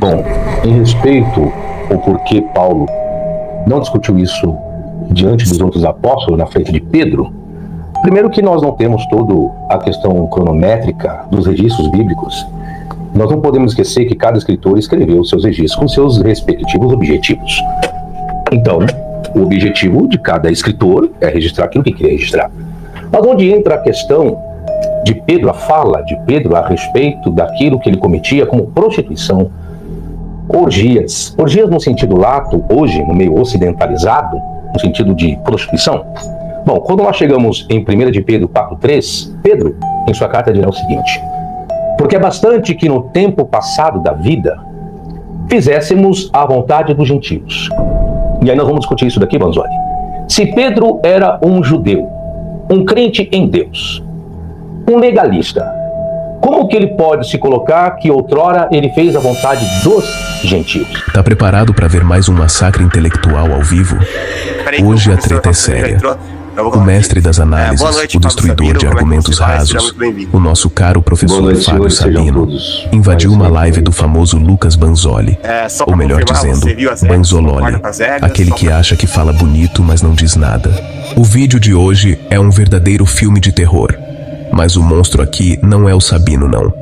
Bom, em respeito ao porquê Paulo não discutiu isso diante dos outros apóstolos na frente de Pedro, primeiro que nós não temos toda a questão cronométrica dos registros bíblicos. Nós não podemos esquecer que cada escritor escreveu seus registros com seus respectivos objetivos. Então, o objetivo de cada escritor é registrar aquilo que queria registrar. Mas onde entra a questão de Pedro, a fala de Pedro a respeito daquilo que ele cometia como prostituição, orgias no sentido lato, hoje no meio ocidentalizado, no sentido de prostituição. Bom, quando nós chegamos em 1 de Pedro 4:3, Pedro, em sua carta, dirá o seguinte: porque é bastante que no tempo passado da vida fizéssemos a vontade dos gentios. E aí nós vamos discutir isso daqui, Banzoli. Se Pedro era um judeu, um crente em Deus, um legalista, como que ele pode se colocar que outrora ele fez a vontade dos gentios? Tá preparado para ver mais um massacre intelectual ao vivo? Hoje a treta é séria. O mestre das análises, o destruidor de argumentos rasos, o nosso caro professor Fábio Sabino, invadiu uma live do famoso Lucas Banzoli, ou melhor dizendo, Banzololi, aquele que acha que fala bonito, mas não diz nada. O vídeo de hoje é um verdadeiro filme de terror, mas o monstro aqui não é o Sabino, não.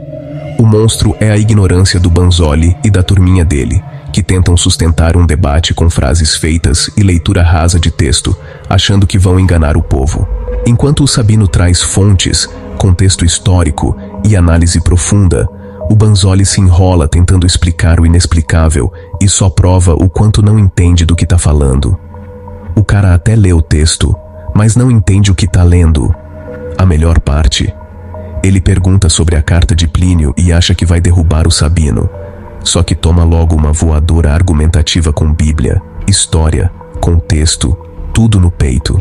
O monstro é a ignorância do Banzoli e da turminha dele, que tentam sustentar um debate com frases feitas e leitura rasa de texto, achando que vão enganar o povo. Enquanto o Sabino traz fontes, contexto histórico e análise profunda, o Banzoli se enrola tentando explicar o inexplicável e só prova o quanto não entende do que tá falando. O cara até lê o texto, mas não entende o que tá lendo. A melhor parte, ele pergunta sobre a carta de Plínio e acha que vai derrubar o Sabino. Só que toma logo uma voadora argumentativa com Bíblia, história, contexto, tudo no peito.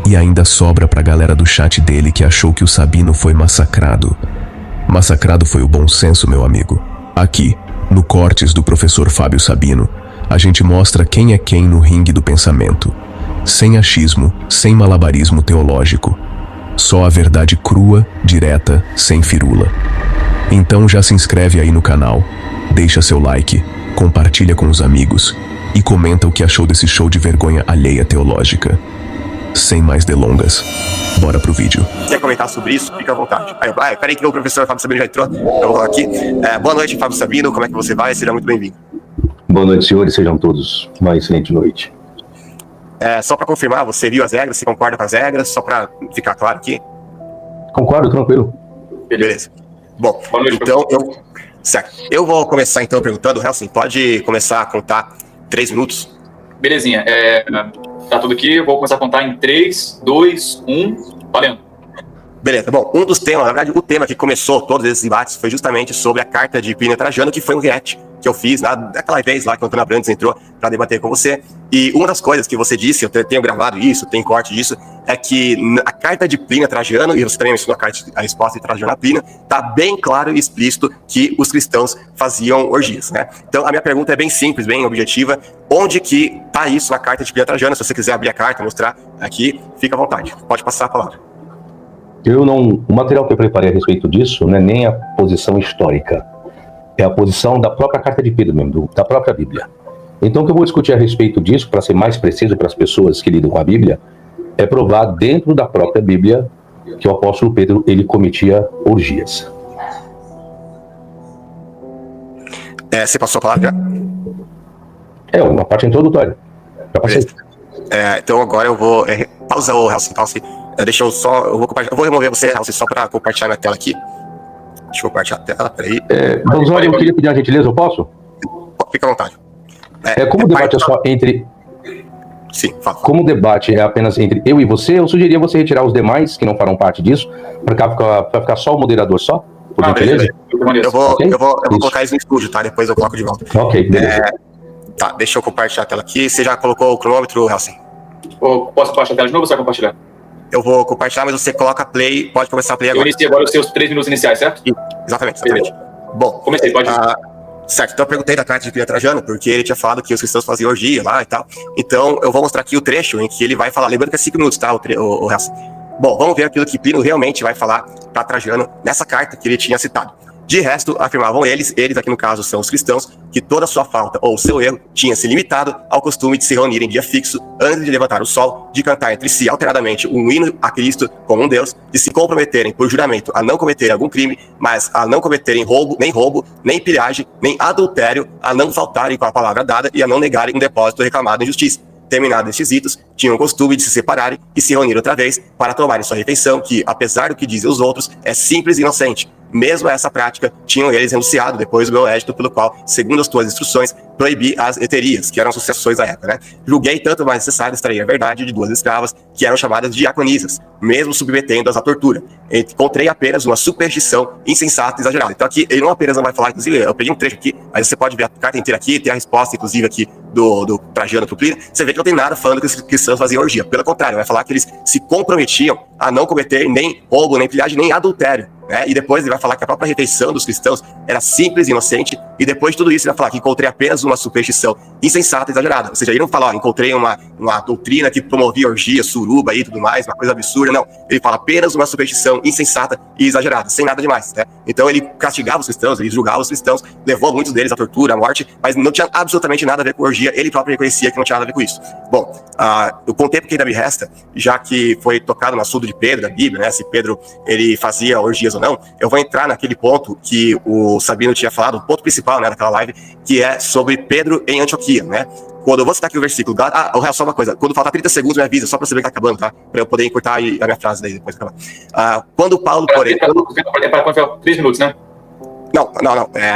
E ainda sobra pra galera do chat dele que achou que o Sabino foi massacrado. Massacrado foi o bom senso, meu amigo. Aqui, no Cortes do professor Fábio Sabino, a gente mostra quem é quem no ringue do pensamento. Sem achismo, sem malabarismo teológico. Só a verdade crua, direta, sem firula. Então já se inscreve aí no canal, deixa seu like, compartilha com os amigos e comenta o que achou desse show de vergonha alheia teológica. Sem mais delongas, bora pro vídeo. Quer comentar sobre isso? Fica à vontade. Peraí que o professor Fábio Sabino já entrou. Eu vou falar aqui. Boa noite, Fábio Sabino. Como é que você vai? Seja muito bem-vindo. Boa noite, senhores. Sejam todos uma excelente noite. Só para confirmar, você viu as regras? Você concorda com as regras? Só para ficar claro aqui. Concordo, tranquilo. Beleza. Bom, então eu vou começar então perguntando, Helsen, pode começar a contar 3 minutos? Belezinha, tá tudo aqui, eu vou começar a contar em 3, 2, 1, valendo. Beleza, bom, um dos temas, na verdade o tema que começou todos esses debates foi justamente sobre a carta de Plínio Trajano, que foi um react que eu fiz naquela vez lá que o Antônio Abrantes entrou para debater com você. E uma das coisas que você disse, eu tenho gravado isso, tem corte disso, é que a carta de Plínio Trajano, e você também mencionou a resposta de Trajano a Plínio, tá bem claro e explícito que os cristãos faziam orgias, né? Então a minha pergunta é bem simples, bem objetiva. Onde que tá isso na carta de Plínio Trajano? Se você quiser abrir a carta, mostrar aqui, fica à vontade, pode passar a palavra. O material que eu preparei a respeito disso não é nem a posição histórica, é a posição da própria carta de Pedro mesmo, da própria Bíblia. Então o que eu vou discutir a respeito disso, para ser mais preciso para as pessoas que lidam com a Bíblia, é provar dentro da própria Bíblia que o apóstolo Pedro, ele cometia orgias. Você passou a palavra já? É uma parte introdutória. Já passei. Então agora eu vou... pausa o Helsen, pausa. Deixa eu só... Eu vou remover você, Helsen, só para compartilhar minha tela aqui. Deixa eu compartilhar a tela, peraí. Banzoli, eu queria pedir uma gentileza, eu posso? Fica à vontade. Como o debate é só entre... Sim, fala. Como o debate é apenas entre eu e você, eu sugeria você retirar os demais que não farão parte disso, para ficar só o moderador só, por gentileza? Eu vou colocar isso no estúdio, tá? Depois eu coloco de volta. Ok, beleza. Tá, deixa eu compartilhar a tela aqui. Você já colocou o cronômetro, Helsen? Posso compartilhar a tela de novo ou você vai compartilhar? Eu vou compartilhar, mas você coloca play, pode começar a play agora. Eu iniciei agora os seus 3 minutos iniciais, certo? Exatamente. Bom, comecei, pode ir. Certo, então eu perguntei da carta de Plínio Trajano, porque ele tinha falado que os cristãos faziam orgia lá e tal. Então eu vou mostrar aqui o trecho em que ele vai falar, lembrando que é 5 minutos, tá, o resto. Bom, vamos ver aquilo que Plínio realmente vai falar para Trajano nessa carta que ele tinha citado. De resto, afirmavam eles aqui no caso são os cristãos, que toda sua falta ou seu erro tinha se limitado ao costume de se reunir em dia fixo antes de levantar o sol, de cantar entre si alteradamente um hino a Cristo como um Deus, de se comprometerem por juramento a não cometerem algum crime, mas a não cometerem roubo, nem pilhagem, nem adultério, a não faltarem com a palavra dada e a não negarem um depósito reclamado em justiça. Terminados estes ritos, tinham o costume de se separarem e se reunir outra vez para tomarem sua refeição, que, apesar do que dizem os outros, é simples e inocente. Mesmo essa prática, tinham eles renunciado depois do meu edito, pelo qual, segundo as tuas instruções, proibi as heterias, que eram associações da época, né? Julguei tanto mais necessário extrair a verdade de 2 escravas, que eram chamadas diaconisas, mesmo submetendo-as à tortura. Encontrei apenas uma superstição insensata e exagerada. Então aqui, ele não apenas não vai falar, inclusive, eu peguei um trecho aqui, mas você pode ver a carta inteira aqui, tem a resposta, inclusive, aqui do Trajano pro Plínio. Você vê que não tem nada falando que os cristãos faziam orgia. Pelo contrário, vai falar que eles se comprometiam a não cometer nem roubo, nem pilhagem, nem adultério. E depois ele vai falar que a própria refeição dos cristãos era simples e inocente, e depois de tudo isso ele vai falar que encontrei apenas uma superstição insensata e exagerada. Ou seja, ele não fala, encontrei uma doutrina que promovia orgia, suruba e tudo mais, uma coisa absurda, não. Ele fala apenas uma superstição insensata e exagerada, sem nada demais, né? Então ele castigava os cristãos, ele julgava os cristãos, levou muitos deles à tortura, à morte, mas não tinha absolutamente nada a ver com orgia, ele próprio reconhecia que não tinha nada a ver com isso. Bom, com o tempo que ainda me resta, já que foi tocado no assunto de Pedro, da Bíblia, né, se Pedro ele fazia orgias ou não, eu vou entrar naquele ponto que o Sabino tinha falado, o ponto principal, né, daquela live, que é sobre Pedro em Antioquia, né? Quando eu vou citar aqui o versículo, só uma coisa, quando faltar 30 segundos me avisa, só pra saber que tá acabando, tá? Pra eu poder encurtar a minha frase daí depois de acabar. Quando Paulo, porém... Para 3 minutos, né? Não,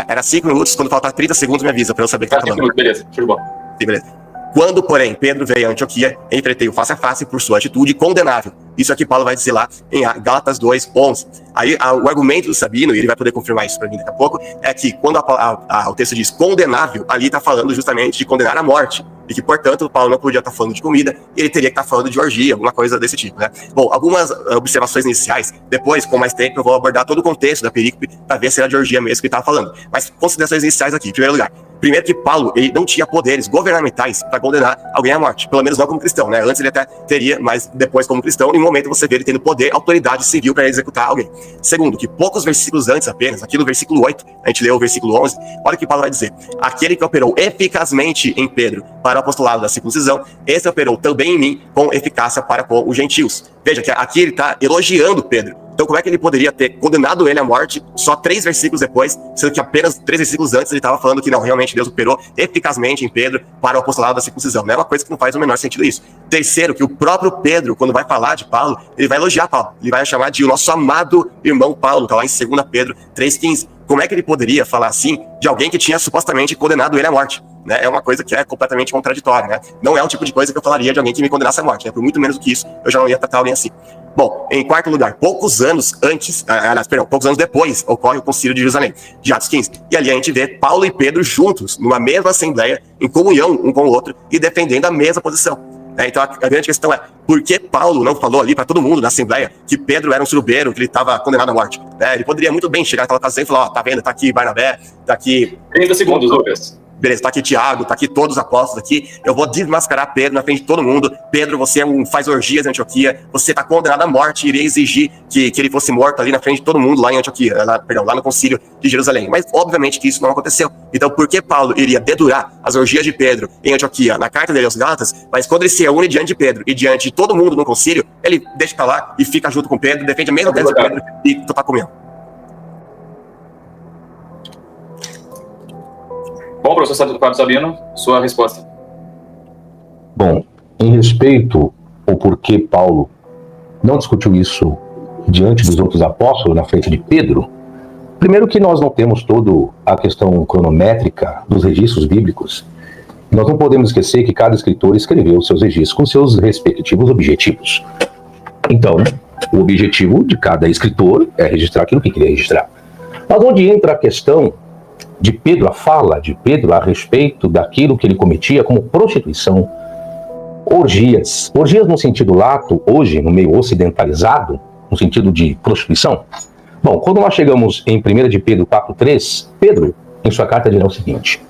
era 5 minutos, quando faltar 30 segundos me avisa, pra eu saber que tá acabando. 5 minutos, beleza, show de bola. Sim, beleza. Quando, porém, Pedro veio a Antioquia, enfrentei-o face a face por sua atitude condenável. Isso aqui Paulo vai dizer lá em Gálatas 2:11. Aí o argumento do Sabino, e ele vai poder confirmar isso para mim daqui a pouco, é que quando o texto diz condenável, ali está falando justamente de condenar a morte. E que, portanto, Paulo não podia estar falando de comida, ele teria que estar falando de orgia, alguma coisa desse tipo, né? Bom, algumas observações iniciais, depois, com mais tempo, eu vou abordar todo o contexto da perícope para ver se era de orgia mesmo que ele estava falando. Mas considerações iniciais aqui, em primeiro lugar. Primeiro que Paulo, ele não tinha poderes governamentais para condenar alguém à morte, pelo menos não como cristão, né? Antes ele até teria, mas depois como cristão, em um momento você vê ele tendo poder, autoridade civil para executar alguém. Segundo, que poucos versículos antes apenas, aqui no versículo 8, a gente leu o versículo 11, olha o que Paulo vai dizer. Aquele que operou eficazmente em Pedro para o apostolado da circuncisão, esse operou também em mim com eficácia para com os gentios. Veja que aqui ele está elogiando Pedro. Então como é que ele poderia ter condenado ele à morte só 3 versículos depois, sendo que apenas 3 versículos antes ele estava falando que não, realmente Deus operou eficazmente em Pedro para o apostolado da circuncisão. Não é uma coisa que não faz o menor sentido isso. Terceiro, que o próprio Pedro, quando vai falar de Paulo, ele vai elogiar Paulo. Ele vai chamar de o nosso amado irmão Paulo, está lá em 2 Pedro 3,15. Como é que ele poderia falar assim de alguém que tinha supostamente condenado ele à morte? Né? É uma coisa que é completamente contraditória, né? Não é o tipo de coisa que eu falaria de alguém que me condenasse à morte, né? Por muito menos do que isso, eu já não ia tratar alguém assim. Bom, em quarto lugar, poucos anos depois, ocorre o Concílio de Jerusalém, de Atos 15. E ali a gente vê Paulo e Pedro juntos, numa mesma assembleia, em comunhão um com o outro e defendendo a mesma posição. Então a grande questão é, por que Paulo não falou ali para todo mundo na assembleia que Pedro era um surubeiro, que ele estava condenado à morte? Ele poderia muito bem chegar naquela ocasião e falar, tá vendo, tá aqui Barnabé, tá aqui... 30 segundos, Lucas. Beleza, tá aqui Tiago, tá aqui todos os apóstolos aqui, eu vou desmascarar Pedro na frente de todo mundo. Pedro, você faz orgias em Antioquia, você tá condenado à morte, irei exigir que ele fosse morto ali na frente de todo mundo lá em Antioquia, lá no Concílio de Jerusalém. Mas obviamente que isso não aconteceu. Então por que Paulo iria dedurar as orgias de Pedro em Antioquia, na carta dele aos Gálatas, mas quando ele se reúne diante de Pedro e diante de todo mundo no concílio, ele deixa pra lá e fica junto com Pedro, defende a mesma tese de Pedro e tá comendo. Bom, professor Fábio Sabino, sua resposta. Bom, em respeito ao porquê Paulo não discutiu isso diante dos outros apóstolos, na frente de Pedro, primeiro que nós não temos toda a questão cronométrica dos registros bíblicos. Nós não podemos esquecer que cada escritor escreveu seus registros com seus respectivos objetivos. Então, o objetivo de cada escritor é registrar aquilo que queria registrar. Mas onde entra a questão de Pedro, a fala de Pedro a respeito daquilo que ele cometia como prostituição, orgias no sentido lato, hoje no meio ocidentalizado, no sentido de prostituição. Bom, quando nós chegamos em 1 de Pedro 4,3, Pedro, em sua carta, dirá o seguinte: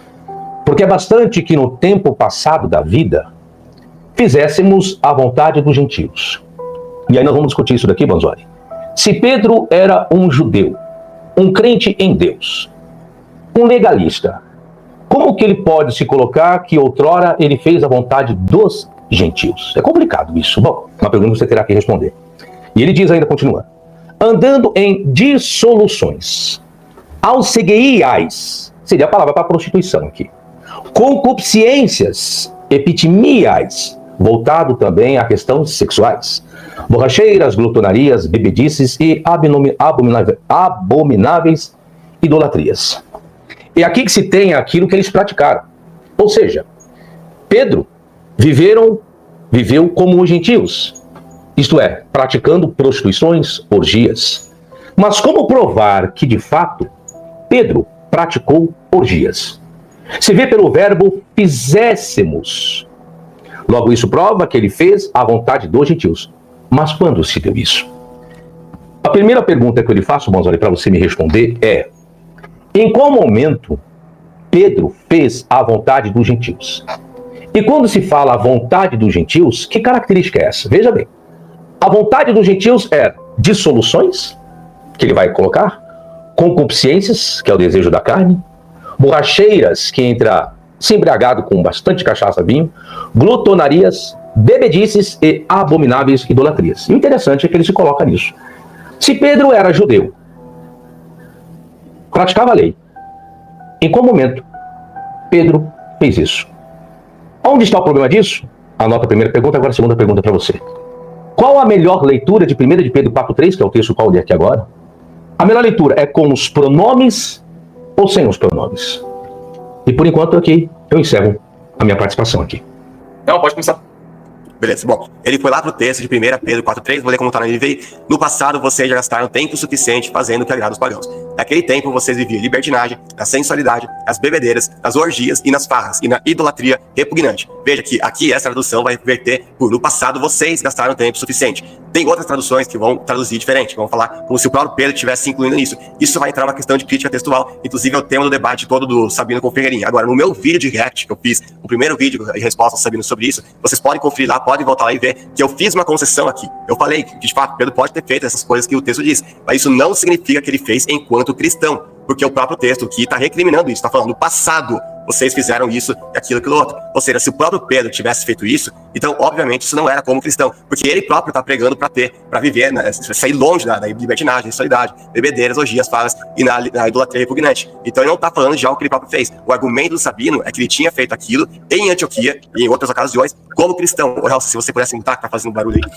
porque é bastante que no tempo passado da vida fizéssemos a vontade dos gentios. E aí nós vamos discutir isso daqui, Banzori. Se Pedro era um judeu, um crente em Deus, um legalista, como que ele pode se colocar que outrora ele fez a vontade dos gentios? É complicado isso. Bom, uma pergunta que você terá que responder. E ele diz ainda, continua, andando em dissoluções, alcegueiais, seria a palavra para prostituição aqui, concupiscências, epitimiais, voltado também a questões sexuais, borracheiras, glutonarias, bebedices e abomináveis idolatrias. É aqui que se tem aquilo que eles praticaram. Ou seja, Pedro viveu como os gentios, isto é, praticando prostituições, orgias. Mas como provar que, de fato, Pedro praticou orgias? Se vê pelo verbo fizéssemos. Logo, isso prova que ele fez a vontade dos gentios. Mas quando se deu isso? A primeira pergunta que eu lhe faço, Bonzoli, para você me responder é: em qual momento Pedro fez a vontade dos gentios? E quando se fala a vontade dos gentios, que característica é essa? Veja bem, a vontade dos gentios é dissoluções, que ele vai colocar, concupiscências, que é o desejo da carne, borracheiras, que entra se embriagado com bastante cachaça, vinho, glutonarias, bebedices e abomináveis idolatrias. E o interessante é que ele se coloca nisso. Se Pedro era judeu, praticava a lei, em qual momento Pedro fez isso? Onde está o problema disso? Anota a primeira pergunta, agora a segunda pergunta para você. Qual a melhor leitura de 1 de Pedro 4,3, que é o texto qual eu li aqui agora? A melhor leitura é com os pronomes ou sem os pronomes? E por enquanto aqui eu encerro a minha participação aqui. Não, pode começar. Beleza, bom, ele foi lá pro texto de 1 Pedro 4,3, vou ler como tá na NVI. No passado vocês já gastaram tempo suficiente fazendo o que agrada aos pagãos. Naquele tempo vocês viviam libertinagem, na sensualidade, nas bebedeiras, nas orgias e nas farras, e na idolatria repugnante. Veja que aqui essa tradução vai reverter por no passado vocês gastaram tempo suficiente. Tem outras traduções que vão traduzir diferente, vão falar como se o próprio Pedro estivesse incluindo nisso. Isso vai entrar uma questão de crítica textual, inclusive é o tema do debate todo do Sabino com o Ferreirinha. Agora, no meu vídeo de react que eu fiz, o primeiro vídeo de resposta ao Sabino sobre isso, vocês podem conferir lá, podem voltar lá e ver que eu fiz uma concessão aqui. Eu falei que, de fato, Pedro pode ter feito essas coisas que o texto diz, mas isso não significa que ele fez enquanto cristão, porque o próprio texto aqui está recriminando isso, está falando no passado, vocês fizeram isso e aquilo outro. Ou seja, se o próprio Pedro tivesse feito isso, então, obviamente, isso não era como cristão, porque ele próprio está pregando para viver, né, sair longe da libertinagem, sensualidade, bebedeiras, orgias, falas e na idolatria repugnante. Então, ele não está falando de algo que ele próprio fez. O argumento do Sabino é que ele tinha feito aquilo em Antioquia e em outras ocasiões como cristão. Ou, se você pudesse mutar, que tá fazendo barulho aí.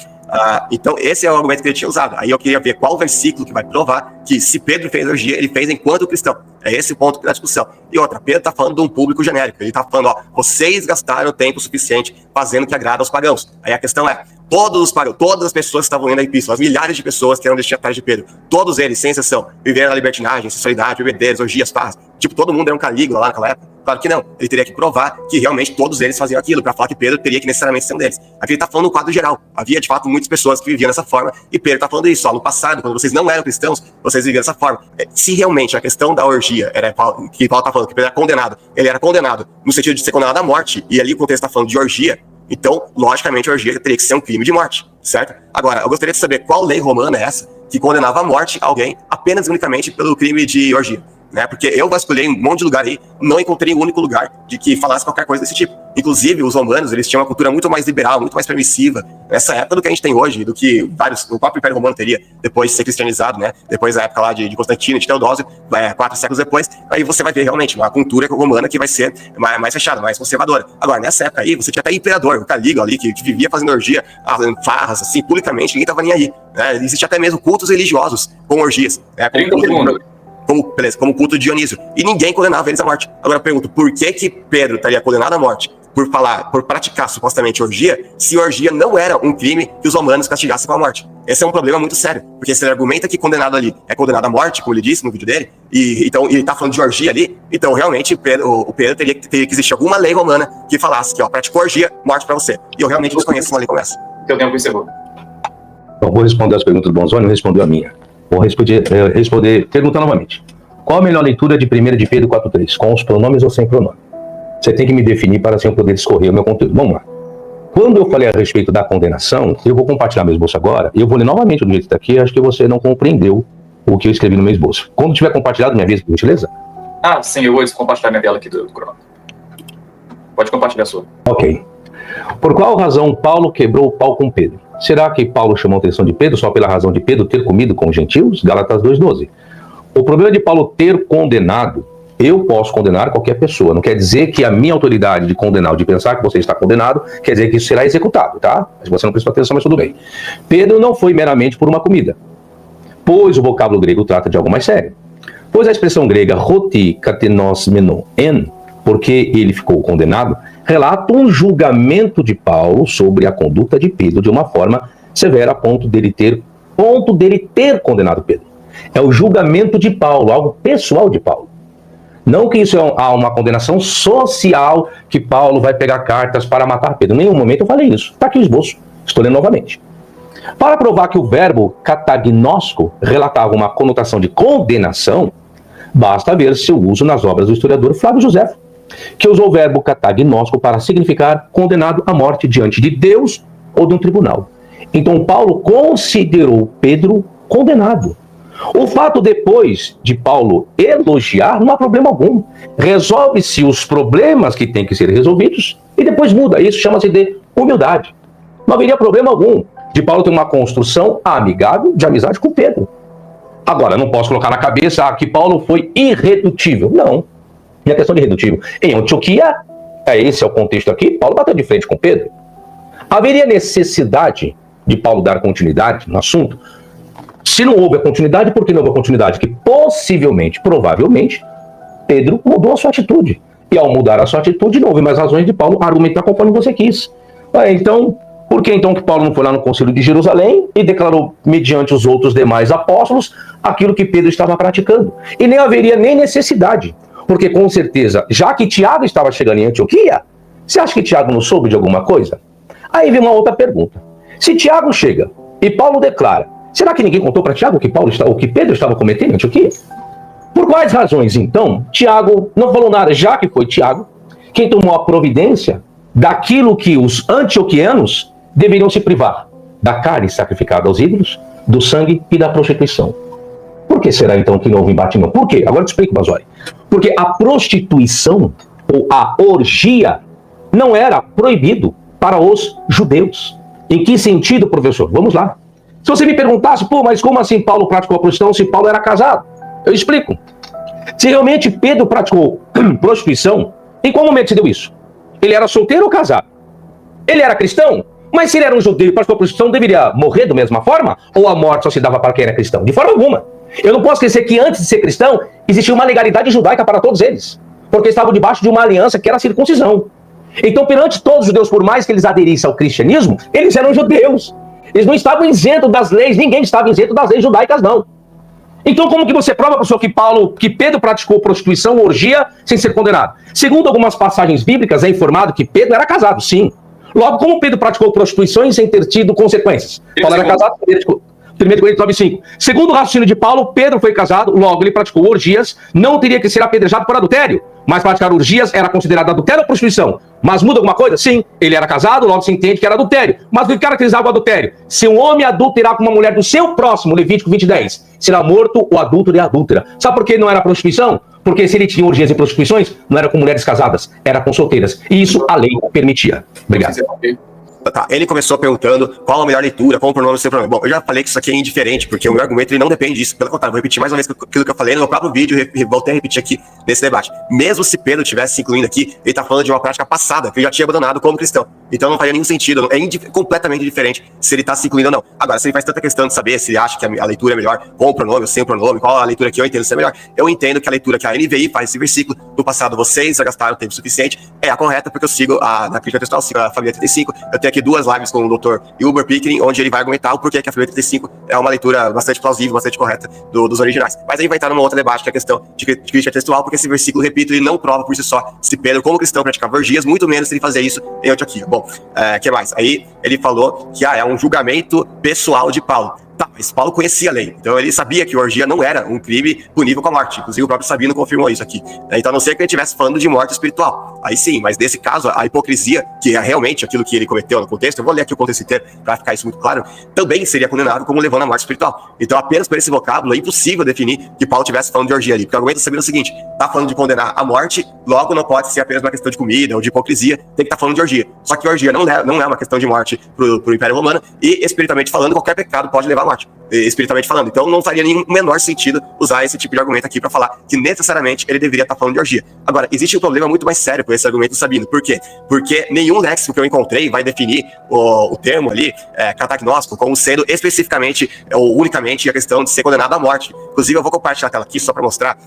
Então, esse é o argumento que ele tinha usado. Aí eu queria ver qual versículo que vai provar que se Pedro fez orgia, ele fez enquanto cristão. É esse o ponto da discussão. E outra, Pedro está falando de um público genérico. Ele está falando, ó, vocês gastaram tempo suficiente fazendo o que agrada aos pagãos. Aí a questão é, todos os pagãos, todas as pessoas que estavam lendo a epístola, as milhares de pessoas que eram destinatárias de Pedro, todos eles, sem exceção, viveram na libertinagem, sensualidade, bebedeiras, orgias, farras. Tipo, todo mundo era um Calígula lá naquela época. Claro que não. Ele teria que provar que realmente todos eles faziam aquilo, para falar que Pedro teria que necessariamente ser um deles. Aqui ele está falando no quadro geral. Havia, de fato, muitas pessoas que viviam dessa forma, e Pedro está falando isso. Ó, no passado, quando vocês não eram cristãos, vocês viviam dessa forma. Se realmente a questão da orgia era que Paulo está falando, que Pedro era condenado, ele era condenado no sentido de ser condenado à morte, e ali o contexto está falando de orgia, então, logicamente, a orgia teria que ser um crime de morte, certo? Agora, eu gostaria de saber qual lei romana é essa que condenava à morte alguém apenas e unicamente pelo crime de orgia. Né? Porque eu vasculhei um monte de lugar aí, não encontrei um único lugar de que falasse qualquer coisa desse tipo. Inclusive, os romanos, eles tinham uma cultura muito mais liberal, muito mais permissiva nessa época do que a gente tem hoje, do que o próprio Império Romano teria depois de ser cristianizado, né? Depois da época lá de Constantino, de Teodósio, 4 séculos depois, aí você vai ver realmente uma cultura romana que vai ser mais fechada, mais conservadora. Agora, nessa época aí, você tinha até imperador, o Calígula ali, que vivia fazendo orgia, farras, assim, publicamente, ninguém tava nem aí. Né? Existia até mesmo cultos religiosos com orgias. Né? Como culto de Dionísio. E ninguém condenava eles à morte. Agora eu pergunto, por que Pedro estaria condenado à morte por praticar supostamente orgia, se orgia não era um crime que os romanos castigassem com a morte? Esse é um problema muito sério, porque se ele argumenta que condenado ali é condenado à morte, como ele disse no vídeo dele, e então ele tá falando de orgia ali, então realmente o Pedro teria que existir alguma lei romana que falasse que, ó, praticou orgia, morte pra você. E eu realmente desconheço uma lei como essa. Teu tempo encerrou. Então, vou responder as perguntas do Bonzoni, não respondeu a minha. Vou responder, perguntar novamente. Qual a melhor leitura de 1 de Pedro 4,3? Com os pronomes ou sem pronome? Você tem que me definir para assim eu poder discorrer o meu conteúdo. Vamos lá. Quando eu falei a respeito da condenação, eu vou compartilhar meu esboço agora, e eu vou ler novamente do jeito que está aqui, acho que você não compreendeu o que eu escrevi no meu esboço. Quando tiver compartilhado, minha vez, por gentileza? Ah, sim, eu vou compartilhar minha tela aqui do cronômetro. Pode compartilhar a sua. Ok. Por qual razão Paulo quebrou o pau com Pedro? Será que Paulo chamou a atenção de Pedro só pela razão de Pedro ter comido com os gentios? Gálatas 2,12. O problema de Paulo ter condenado, eu posso condenar qualquer pessoa. Não quer dizer que a minha autoridade de condenar ou de pensar que você está condenado, quer dizer que isso será executado, tá? Mas você não prestou atenção, mas tudo bem. Pedro não foi meramente por uma comida, pois o vocábulo grego trata de algo mais sério. Pois a expressão grega roti katenos menon en, porque ele ficou condenado, relata um julgamento de Paulo sobre a conduta de Pedro de uma forma severa a ponto dele ter condenado Pedro. É o julgamento de Paulo, algo pessoal de Paulo. Não que isso é uma condenação social, que Paulo vai pegar cartas para matar Pedro. Em nenhum momento eu falei isso. Está aqui o esboço. Estou lendo novamente. Para provar que o verbo katagnosco relatava uma conotação de condenação, basta ver seu uso nas obras do historiador Flávio Josefo, que usou o verbo katagnosco para significar condenado à morte diante de Deus ou de um tribunal. Então Paulo considerou Pedro condenado. O fato depois de Paulo elogiar não há problema algum. Resolve-se os problemas que têm que ser resolvidos e depois muda. Isso chama-se de humildade. Não haveria problema algum de Paulo ter uma construção amigável de amizade com Pedro. Agora, não posso colocar na cabeça que Paulo foi irredutível. Não. E a questão de irredutível. Em Antioquia, esse é o contexto aqui, Paulo bateu de frente com Pedro. Haveria necessidade de Paulo dar continuidade no assunto? Se não houve a continuidade, por que não houve a continuidade? Que possivelmente, provavelmente, Pedro mudou a sua atitude. E ao mudar a sua atitude, não houve mais razões de Paulo argumentar conforme você quis. Então, por que então que Paulo não foi lá no Concílio de Jerusalém e declarou, mediante os outros demais apóstolos, aquilo que Pedro estava praticando? E nem haveria nem necessidade. Porque, com certeza, já que Tiago estava chegando em Antioquia, você acha que Tiago não soube de alguma coisa? Aí vem uma outra pergunta. Se Tiago chega e Paulo declara, será que ninguém contou para Tiago o que Pedro estava cometendo em Antioquia? Por quais razões, então, Tiago não falou nada, já que foi Tiago quem tomou a providência daquilo que os antioquianos deveriam se privar? Da carne sacrificada aos ídolos, do sangue e da prostituição. Por que será, então, que não houve embate? Não? Por quê? Agora eu te explico, Basói. Porque a prostituição, ou a orgia, não era proibido para os judeus. Em que sentido, professor? Vamos lá. Se você me perguntasse, mas como assim Paulo praticou a prostituição se Paulo era casado? Eu explico. Se realmente Pedro praticou prostituição, em qual momento se deu isso? Ele era solteiro ou casado? Ele era cristão? Mas se ele era um judeu e praticou a prostituição, deveria morrer da mesma forma? Ou a morte só se dava para quem era cristão? De forma alguma. Eu não posso esquecer que antes de ser cristão, existia uma legalidade judaica para todos eles. Porque estavam debaixo de uma aliança que era a circuncisão. Então, perante todos os judeus, por mais que eles aderissem ao cristianismo, eles eram judeus. Eles não estavam isentos das leis, ninguém estava isento das leis judaicas, não. Então, como que você prova, professor, que Pedro praticou prostituição ou orgia sem ser condenado? Segundo algumas passagens bíblicas, é informado que Pedro era casado, sim. Logo, como Pedro praticou prostituição sem ter tido consequências? Paulo era casado, 1 Coríntios 9,5. Segundo o raciocínio de Paulo, Pedro foi casado, logo ele praticou orgias, não teria que ser apedrejado por adultério, mas praticar orgias era considerado adultério ou prostituição. Mas muda alguma coisa? Sim, ele era casado, logo se entende que era adultério. Mas o que caracterizava o adultério? Se um homem adulterar com uma mulher do seu próximo, Levítico 20:10, será morto o adúltero e a adúltera. Sabe por que não era prostituição? Porque se ele tinha orgias e prostituições, não era com mulheres casadas, era com solteiras. E isso a lei permitia. Obrigado. Tá, ele começou perguntando qual a melhor leitura, qual o pronome do seu pronome. Bom, eu já falei que isso aqui é indiferente, porque o meu argumento ele não depende disso. Pelo contrário, vou repetir mais uma vez aquilo que eu falei no meu próprio vídeo e voltei a repetir aqui nesse debate. Mesmo se Pedro estivesse se incluindo aqui, ele está falando de uma prática passada, que ele já tinha abandonado como cristão. Então não faria nenhum sentido, é completamente diferente se ele está se incluindo ou não. Agora, se ele faz tanta questão de saber se ele acha que a leitura é melhor com o pronome ou sem o pronome, qual a leitura que eu entendo ser melhor, eu entendo que a leitura que a NVI faz esse versículo, no passado vocês já gastaram tempo suficiente, é a correta, porque eu sigo na crítica textual, sigo a família 35, eu tenho aqui 2 lives com o Dr. Wilbur Pickering, onde ele vai argumentar o porquê que a família 35 é uma leitura bastante plausível, bastante correta dos originais. Mas aí vai estar numa outra debate, que é a questão de crítica textual, porque esse versículo, repito, ele não prova por si só se Pedro, como cristão, praticava orgias, muito menos se ele fazia isso em Antioquia. Bom, que mais? Aí ele falou que é um julgamento pessoal de Paulo. Tá, mas Paulo conhecia a lei, então ele sabia que orgia não era um crime punível com a morte. Inclusive o próprio Sabino confirmou isso aqui. Então a não ser que ele estivesse falando de morte espiritual. Aí sim, mas nesse caso a hipocrisia, que é realmente aquilo que ele cometeu no contexto, eu vou ler aqui o contexto inteiro para ficar isso muito claro, também seria condenável como levando à morte espiritual. Então apenas por esse vocábulo é impossível definir que Paulo estivesse falando de orgia ali, porque o argumento do Sabino é o seguinte: tá falando de condenar a morte, logo não pode ser apenas uma questão de comida ou de hipocrisia, tem que estar falando de orgia. Só que orgia não é uma questão de morte pro Império Romano, e espiritualmente falando, qualquer pecado pode levar à morte, espiritualmente falando. Então não faria nenhum menor sentido usar esse tipo de argumento aqui para falar que necessariamente ele deveria estar falando de orgia. Agora, existe um problema muito mais sério com esse argumento do Sabino. Por quê? Porque nenhum léxico que eu encontrei vai definir o termo ali, catagnóstico, como sendo especificamente ou unicamente a questão de ser condenado à morte. Inclusive, eu vou compartilhar a tela aqui só para mostrar,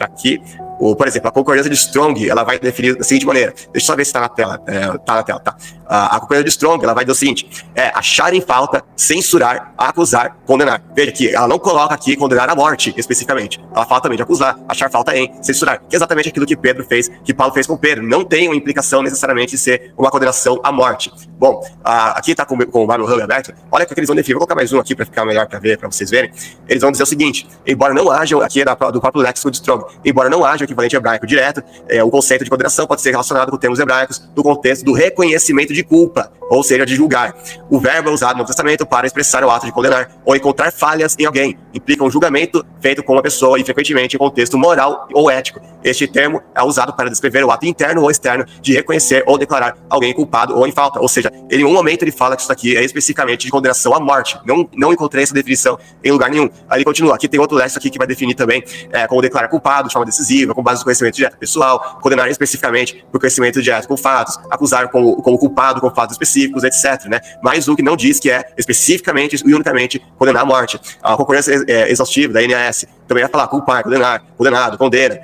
aqui. Por exemplo, a concordância de Strong, ela vai definir da seguinte maneira. Deixa eu só ver se tá na tela. Tá na tela, tá. A concordância de Strong, ela vai dizer o seguinte: achar em falta, censurar, acusar, condenar. Veja que ela não coloca aqui condenar à morte, especificamente. Ela fala também de acusar, achar falta em, censurar. Que é exatamente aquilo que Pedro fez, que Paulo fez com Pedro. Não tem uma implicação necessariamente de ser uma condenação à morte. Bom, aqui tá com o Bible Hub aberto. Olha o que eles vão definir. Vou colocar mais um aqui para ficar melhor para ver, para vocês verem. Eles vão dizer o seguinte: embora não haja, aqui é do próprio léxico de Strong, embora não haja o equivalente hebraico direto, o conceito de condenação pode ser relacionado com termos hebraicos no contexto do reconhecimento de culpa, ou seja, de julgar. O verbo é usado no Testamento para expressar o ato de condenar ou encontrar falhas em alguém. Implica um julgamento feito com uma pessoa e frequentemente em contexto moral ou ético. Este termo é usado para descrever o ato interno ou externo de reconhecer ou declarar alguém culpado ou em falta. Ou seja, em um momento ele fala que isso aqui é especificamente de condenação à morte. Não encontrei essa definição em lugar nenhum. Aí ele continua. Aqui tem outro léxico aqui que vai definir também como declarar culpado de forma decisiva, com base no conhecimento direto pessoal, condenar especificamente por conhecimento direto com fatos, acusar como culpado com fatos específicos, etc. Né? Mas o que não diz que é especificamente e unicamente condenar a morte. A concordância exaustiva da NAS também vai falar culpar, condenar, condenado, condena.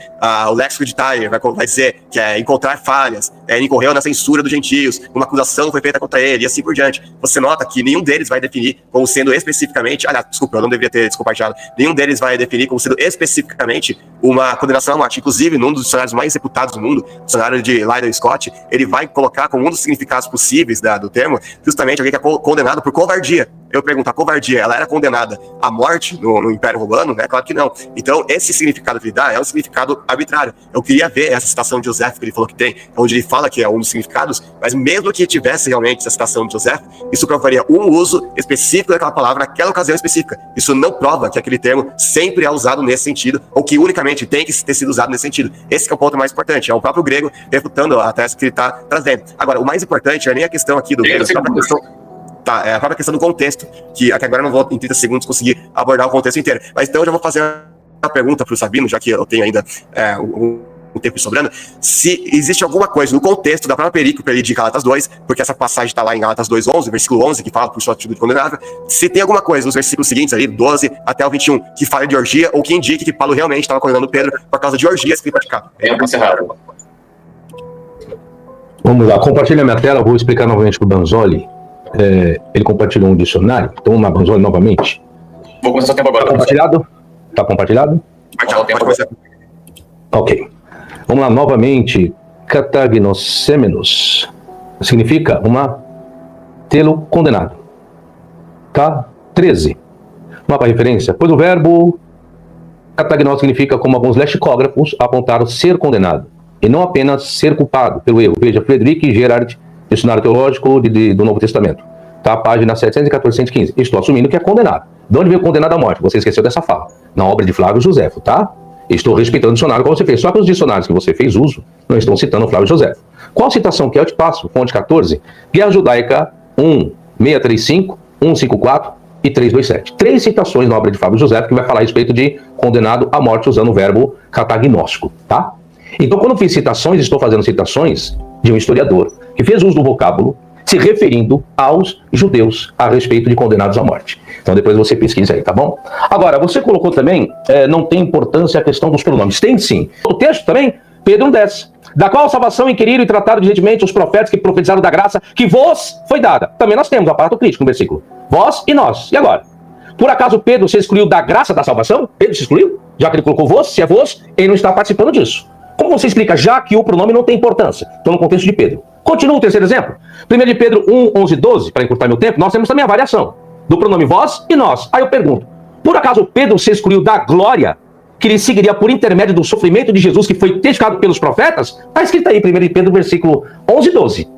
O léxico de Tyler vai dizer que é encontrar falhas, ele incorreu na censura dos gentios, uma acusação foi feita contra ele, e assim por diante. Você nota que nenhum deles vai definir como sendo especificamente, desculpa, eu não deveria ter descompartilhado, nenhum deles vai definir como sendo especificamente uma condenação à morte. Inclusive, num dos dicionários mais reputados do mundo, o dicionário de Lydell Scott, ele vai colocar como um dos significados possíveis do termo, justamente alguém que é condenado por covardia. Eu pergunto, a covardia, ela era condenada à morte no Império Romano? Né? Claro que não. Então, esse significado que ele dá é um significado arbitrário. Eu queria ver essa citação de José que ele falou que tem, onde ele fala que é um dos significados, mas mesmo que tivesse realmente essa citação de José, isso provaria um uso específico daquela palavra naquela ocasião específica. Isso não prova que aquele termo sempre é usado nesse sentido, ou que unicamente tem que ter sido usado nesse sentido. Esse é o ponto mais importante. É o próprio grego refutando a tese que ele está trazendo. Agora, o mais importante é nem a questão aqui do grego, é a própria questão... Tá, é a própria questão do contexto, que agora eu não vou em 30 segundos conseguir abordar o contexto inteiro. Mas então eu já vou fazer uma pergunta para o Sabino, já que eu tenho ainda um tempo sobrando, se existe alguma coisa no contexto da própria perícope ali de Gálatas 2, porque essa passagem está lá em Gálatas 2:11, versículo 11, que fala por sua atitude condenável, se tem alguma coisa nos versículos seguintes ali, 12 até o 21, que fala de orgia, ou que indique que Paulo realmente estava condenando Pedro por causa de orgias que ele praticava. Vamos lá, compartilha minha tela, vou explicar novamente para o Banzoli. Ele compartilhou um dicionário, então vamos lá, Banzoli, novamente. Vou começar o tempo agora. Tá compartilhado? Tá compartilhado? Pode começar. Ok. Vamos lá, novamente. Katagnosemenos significa tê-lo condenado. Tá? 13. Uma para referência. Pois o verbo katagnos significa, como alguns lexicógrafos apontaram, ser condenado, e não apenas ser culpado pelo erro. Veja, Frederic Gerard, Dicionário Teológico do Novo Testamento. Tá? Página 714, 115. Estou assumindo que é condenado. De onde veio condenado à morte? Você esqueceu dessa fala. Na obra de Flávio Josefo, tá? Estou respeitando o dicionário que você fez. Só que os dicionários que você fez uso não estão citando o Flávio Josefo. Qual citação que eu te passo? Fonte 14. Guerra Judaica 1635, 154 e 327. 3 citações na obra de Flávio Josefo que vai falar a respeito de condenado à morte usando o verbo catagnóstico, tá? Então, quando eu fiz citações, estou fazendo citações de um historiador que fez uso do vocábulo se referindo aos judeus a respeito de condenados à morte. Então depois você pesquisa aí, tá bom? Agora, você colocou também, não tem importância a questão dos pronomes. Tem sim. O texto também, Pedro 1:10. Da qual salvação inquiriram e trataram diligentemente os profetas que profetizaram da graça que vos foi dada. Também nós temos o aparato crítico no versículo. Vós e nós. E agora? Por acaso Pedro se excluiu da graça da salvação? Pedro se excluiu? Já que ele colocou vos, se é vos, ele não está participando disso. Como você explica, já que o pronome não tem importância? Estou no contexto de Pedro. Continua o terceiro exemplo. 1 de Pedro 1:11, 12, para encurtar meu tempo, nós temos também a variação. do pronome vós e nós. Aí eu pergunto, por acaso Pedro se excluiu da glória que lhe seguiria por intermédio do sofrimento de Jesus que foi testificado pelos profetas? Está escrito aí, 1 Pedro, versículo 11 e 12.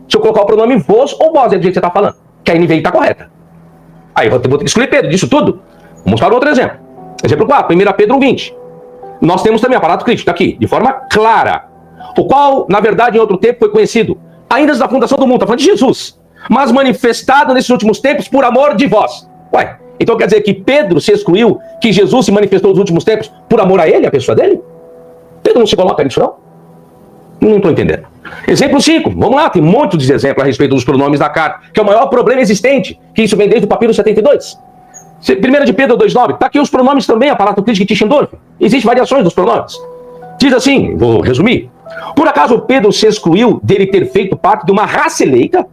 Se eu colocar o pronome vós ou vós, é do jeito que você está falando, que a NVI está correta. Aí eu vou ter que excluir Pedro disso tudo. Vamos para outro exemplo. Exemplo 4, 1 Pedro 1,20. Nós temos também aparato crítico, está aqui, de forma clara. O qual, na verdade, em outro tempo foi conhecido, ainda antes da fundação do mundo, está falando de Jesus, mas manifestado nesses últimos tempos por amor de vós. Ué, então quer dizer que Pedro se excluiu, que Jesus se manifestou nos últimos tempos por amor a ele, a pessoa dele? Pedro não se coloca nisso, não? Não estou entendendo. Exemplo 5, vamos lá, tem muitos de exemplos a respeito dos pronomes da carta, que é o maior problema existente, que isso vem desde o papiro 72. 1 de Pedro 2,9, está aqui os pronomes também, aparato crítico de Tischendorf. Existem variações dos pronomes. Diz assim, vou resumir. Por acaso Pedro se excluiu dele ter feito parte de uma raça eleita?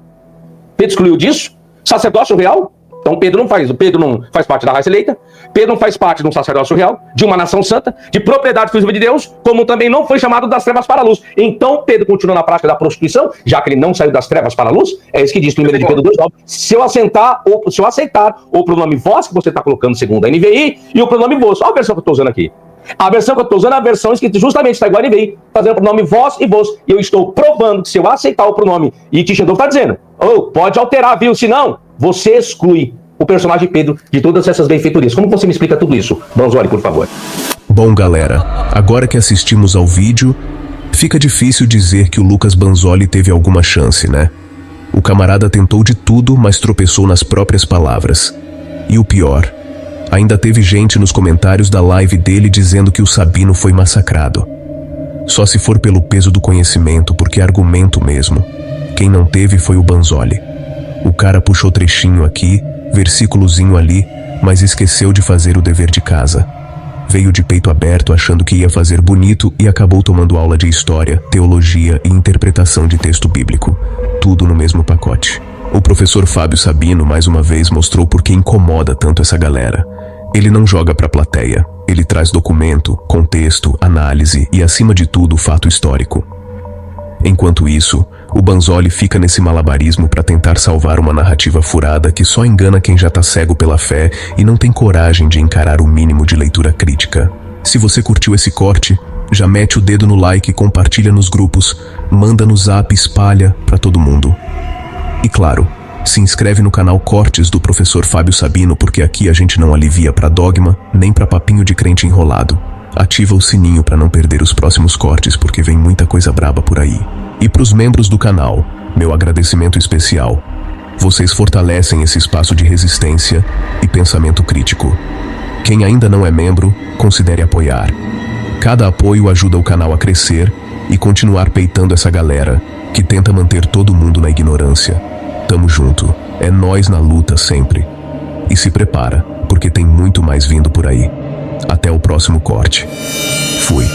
Pedro excluiu disso? Sacerdócio real? Então Pedro não faz parte da raça eleita, Pedro não faz parte de um sacerdócio real, de uma nação santa, de propriedade exclusiva de Deus, como também não foi chamado das trevas para a luz. Então Pedro continua na prática da prostituição, já que ele não saiu das trevas para a luz. É isso que diz 1 de Pedro 2,9. Se eu aceitar o pronome vós, que você está colocando segundo a NVI, e o pronome vós. Olha a versão que eu estou usando aqui. A versão que eu estou usando é a versão escrita justamente, está igual a NVI, fazendo o pronome vós e vós. E eu estou provando que se eu aceitar o pronome, e Tischendorf está dizendo, pode alterar, viu? Se não, você exclui o personagem Pedro de todas essas benfeitorias. Como você me explica tudo isso? Banzoli, por favor. Bom, galera, agora que assistimos ao vídeo, fica difícil dizer que o Lucas Banzoli teve alguma chance, né? O camarada tentou de tudo, mas tropeçou nas próprias palavras. E o pior, ainda teve gente nos comentários da live dele dizendo que o Sabino foi massacrado. Só se for pelo peso do conhecimento, porque é argumento mesmo. Quem não teve foi o Banzoli. O cara puxou trechinho aqui, versículozinho ali, mas esqueceu de fazer o dever de casa. Veio de peito aberto achando que ia fazer bonito e acabou tomando aula de história, teologia e interpretação de texto bíblico. Tudo no mesmo pacote. O professor Fábio Sabino mais uma vez mostrou por que incomoda tanto essa galera. Ele não joga pra plateia, ele traz documento, contexto, análise e acima de tudo fato histórico. Enquanto isso, o Banzoli fica nesse malabarismo para tentar salvar uma narrativa furada que só engana quem já tá cego pela fé e não tem coragem de encarar o mínimo de leitura crítica. Se você curtiu esse corte, já mete o dedo no like, compartilha nos grupos, manda no zap, espalha para todo mundo. E claro, se inscreve no canal Cortes do professor Fábio Sabino, porque aqui a gente não alivia para dogma, nem para papinho de crente enrolado. Ativa o sininho para não perder os próximos cortes, porque vem muita coisa braba por aí. E pros membros do canal, meu agradecimento especial. Vocês fortalecem esse espaço de resistência e pensamento crítico. Quem ainda não é membro, considere apoiar. Cada apoio ajuda o canal a crescer e continuar peitando essa galera que tenta manter todo mundo na ignorância. Tamo junto, é nós na luta sempre. E se prepara, porque tem muito mais vindo por aí. Até o próximo corte. Fui.